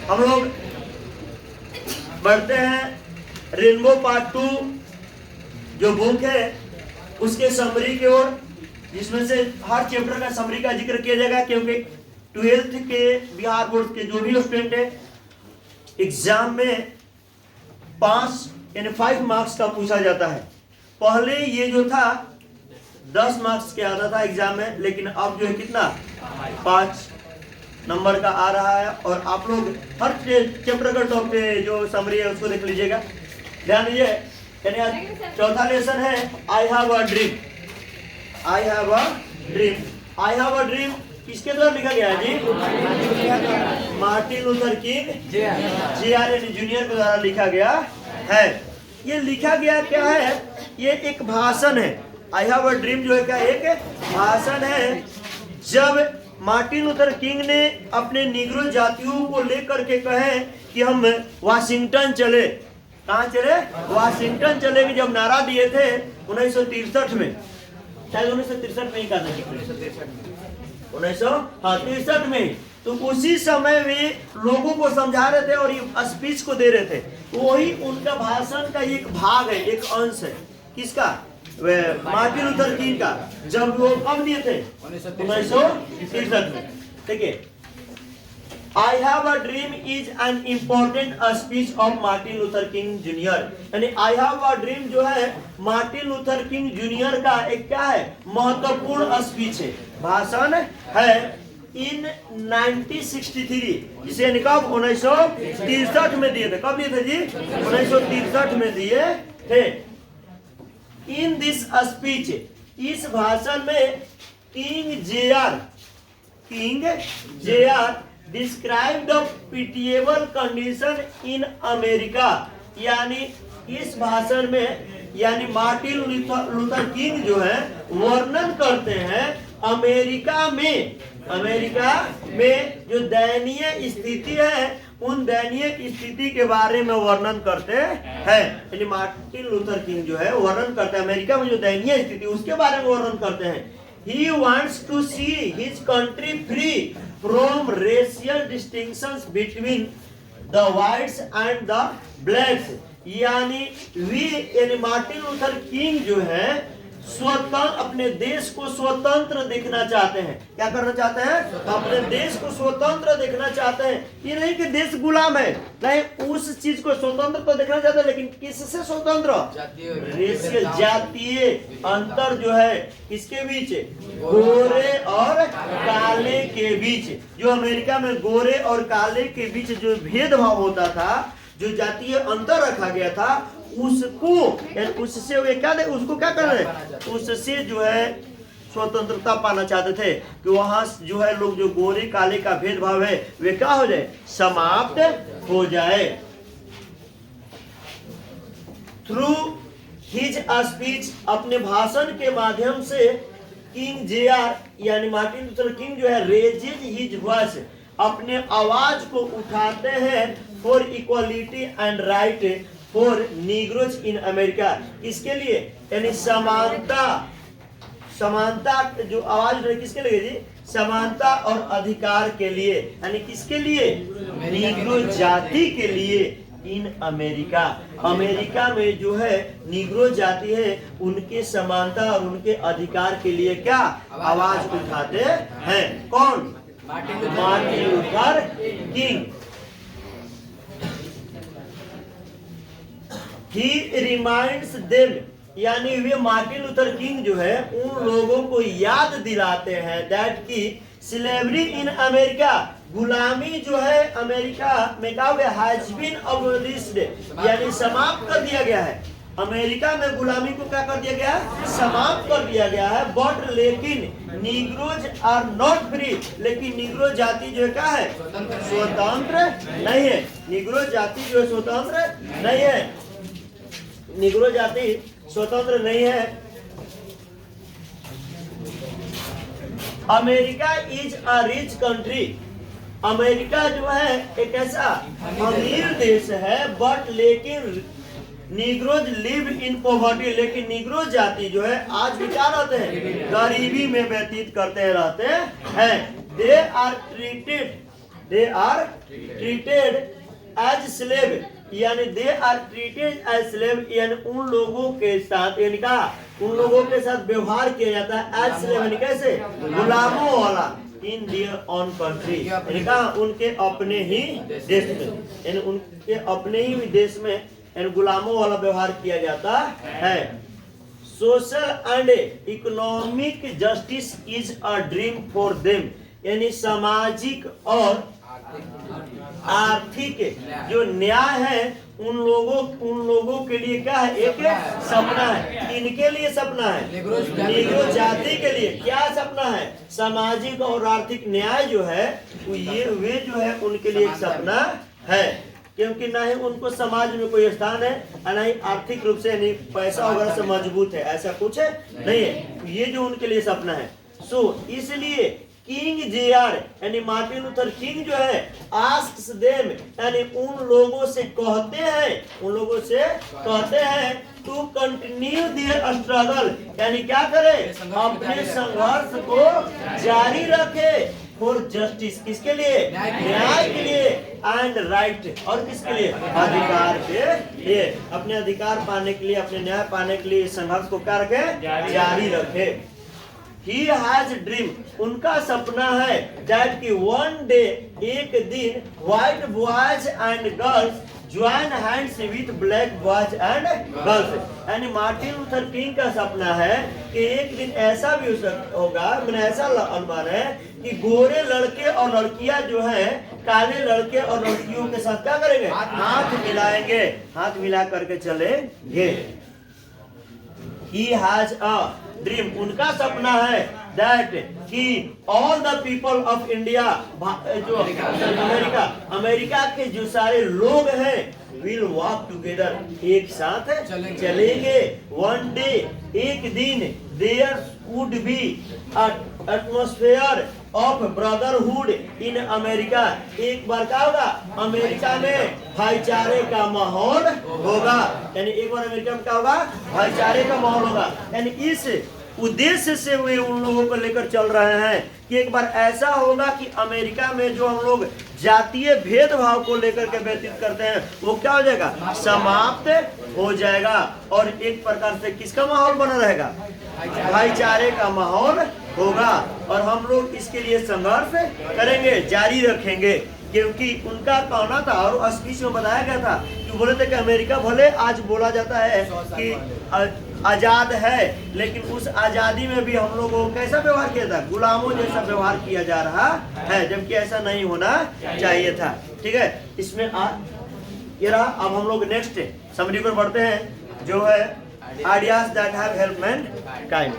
हम लोग बढ़ते हैं रेनबो पार्ट 2 जो बुक है उसके समरी की ओर, जिसमें से हर चैप्टर का समरी का जिक्र किया जाएगा, क्योंकि 12th के बिहार बोर्ड के जो भी स्टूडेंट है एग्जाम में 5 मार्क्स का पूछा जाता है। पहले ये जो था 10 मार्क्स के आता था एग्जाम में, लेकिन अब जो है कितना 5 नंबर का आ रहा है। और आप लोग हर चैप्टर का टॉप पे जो समरी है उसको देख लीजिएगा। ध्यान दीजिए, चौथा लेसन है I have a dream. I have a dream, I have a dream किसके द्वारा लिखा गया है ji? Martin Luther King JR junior के द्वारा लिखा गया है। ये लिखा गया क्या है? ये एक भाषण है। आई हैव अ ड्रीम जो है क्या एक भाषण है। जब मार्टिन लूथर किंग ने अपने निग्रो जातियों को लेकर के कहे कि हम वाशिंगटन चले, कहाँ चले? वाशिंगटन चले, कि जब नारा दिए थे 1963 में, शायद 1963 में ही करना चाहिए, 1963 में, तो उसी समय वे लोगों को समझा रहे थे और ये स्पीच को दे रहे थे। वही उनका भाषण का एक भाग है, एक अंश है। किसका? मार्टिन लूथर किंग का। जब वो कब दिए थे? 1963 में। ठीक है, I have a dream is an important speech of Martin Luther king junior. यानी आई हैव अ ड्रीम जो है मार्टिन लूथर किंग जूनियर का एक क्या है? महत्वपूर्ण स्पीच है, भाषण है। इन 1963, जिसे कब 1963 में दिए थे। कब दिए थे जी? 1963 में दिए थे। इन दिस स्पीच, इस भाषण में king JR describe the pitiable condition in America. यानी इस भाषण में यानी मार्टिन लूथर किंग जो है वर्णन करते हैं अमेरिका में जो दयनीय स्थिति है, उन दयनीय स्थिति के बारे में वर्णन करते हैं। यानी मार्टिन लूथर किंग जो है वर्णन करते हैं अमेरिका में जो दयनीय स्थिति उसके बारे में वर्णन करते हैं। He wants to see his country free from racial distinctions between the whites and the blacks। यानी मार्टिन लूथर किंग जो है स्वतंत्र, अपने देश को स्वतंत्र देखना चाहते हैं। क्या करना चाहते हैं? अपने देश को स्वतंत्र देखना चाहते हैं। ये नहीं कि देश गुलाम है, नहीं, उस चीज को स्वतंत्र तो देखना चाहते हैं, लेकिन किससे स्वतंत्र? रेशियल, जातीय अंतर जो है किसके बीच? गोरे और काले के बीच। जो अमेरिका में गोरे और काले के बीच जो भेदभाव होता था, जो जातीय अंतर रखा गया था, उससे वे क्या दे, उसको क्या कर रहे? उससे जो है स्वतंत्रता पाना चाहते थे कि वहां जो है लोग जो गोरे काले का भेदभाव है वे क्या हो जाए? समाप्त हो जाए। थ्रू हिज स्पीच, अपने भाषण के माध्यम से किंग JR यानी मार्टिन लूथर किंग जो है रेजेज हिज वॉइस, अपने आवाज को उठाते हैं for equality and right for Negroes in America. इसके लिए यानी समानता जो आवाज रही किसके लिए जी? समानता और अधिकार के लिए। यानी किसके लिए? नीग्रो जाति के लिए इन अमेरिका में जो है नीग्रो जाति है, उनके समानता और उनके अधिकार के लिए क्या आवाज उठाते हैं? कौन? Martin Luther king. He reminds them, यानी वे मार्टिन लूथर किंग जो है उन लोगों को याद दिलाते हैं दैट की स्लेवरी इन अमेरिका, गुलामी जो है अमेरिका में क्या हो गया? हैज बीन अबोलिश्ड, यानी समाप्त कर दिया गया है। अमेरिका में गुलामी को क्या कर दिया गया है? समाप्त कर दिया गया है। बट लेकिन नीग्रोज आर नॉट फ्री, लेकिन निग्रो जाति जो है क्या है? स्वतंत्र नहीं है। निग्रो जाति जो है स्वतंत्र नहीं है। निग्रो जाति स्वतंत्र नहीं है। America is a rich country, America जो है एक ऐसा अमीर देश है। बट लेकिन निग्रोज लिव इन पॉवर्टी, लेकिन निग्रो जाति जो है आज भी क्या रहते हैं? गरीबी में व्यतीत करते रहते हैं। They are treated they are treated as slave, यानी they are treated as slave, यानी उन लोगों के साथ, यानी कहा उन लोगों के साथ व्यवहार किया जाता है एज स्लेव, यानी कैसे, गुलामों वाला, इन देयर ओन कंट्री, यानी कहा उनके अपने ही देश में, यानी उनके अपने ही देश में यानी गुलामों वाला व्यवहार किया जाता है। Social and economic justice is a dream for them, यानी सामाजिक और आर्थिक जो न्याय है उन लोगों के लिए क्या है, एक सपना है। इनके लिए सपना है, निग्रो जाति के लिए क्या सपना है, सामाजिक और आर्थिक न्याय जो है वे जो है उनके लिए एक सपना है, क्योंकि ना ही उनको समाज में कोई स्थान है और ना ही आर्थिक रूप से नहीं पैसा वगैरह से मजबूत है, ऐसा कुछ नहीं है। ये जो उनके लिए सपना है। सो इसलिए किंग जेआर यानी मार्टिन लूथर किंग जो है आस्क्स देम, यानी उन लोगों से कहते हैं टू कंटिन्यू देयर स्ट्रगल, यानी क्या करे, अपने संघर्ष को जारी रखे, फॉर जस्टिस, किसके लिए, न्याय के लिए, एंड राइट, और किसके लिए, अधिकार के लिए, अपने अधिकार पाने के लिए, अपने न्याय पाने के लिए संघर्ष को क्या रखे, जारी रखे। He has dream, उनका सपना है that कि one day, एक दिन, white boys and girls join hands with black boys and girls, यानी मार्टिन लूथर किंग का सपना है कि एक दिन ऐसा भी होगा, मैंने ऐसा अनुमान है कि गोरे लड़के और लड़कियां जो है काले लड़के और लड़कियों के साथ क्या करेंगे, हाथ मिलाएंगे, हाथ मिला करके चलेंगे। He has a ड्रीम, उनका सपना है दैट कि all the people of India, जो अमेरिका के जो सारे लोग हैं विल वॉक टुगेदर, एक साथ चलेंगे। वन डे, एक दिन, there would be atmosphere of brotherhood in America, एक बार क्या होगा, अमेरिका में भाईचारे का माहौल होगा, यानी एक बार अमेरिका में क्या होगा, भाईचारे का माहौल होगा। यानी इस उद्देश्य से वे उन लोगों को लेकर चल रहे हैं कि एक बार ऐसा होगा कि अमेरिका में जो हम लोग जातीय भेदभाव को लेकर के व्यतीत करते हैं वो क्या हो जाएगा, समाप्त हो जाएगा, और एक प्रकार से किसका माहौल बना रहेगा, भाईचारे का माहौल होगा, और हम लोग इसके लिए संघर्ष करेंगे, जारी रखेंगे। क्योंकि उनका कहना था और स्पीच में बताया गया था कि बोले थे कि अमेरिका भले आज बोला जाता है कि आजाद है, लेकिन उस आजादी में भी हम लोगों को कैसा व्यवहार किया था, गुलामों जैसा व्यवहार किया जा रहा है, जबकि ऐसा नहीं होना चाहिए था। ठीक है, इसमें ये रहा। अब हम लोग नेक्स्ट समरी पर बढ़ते हैं, जो है ideas that have help Mankind.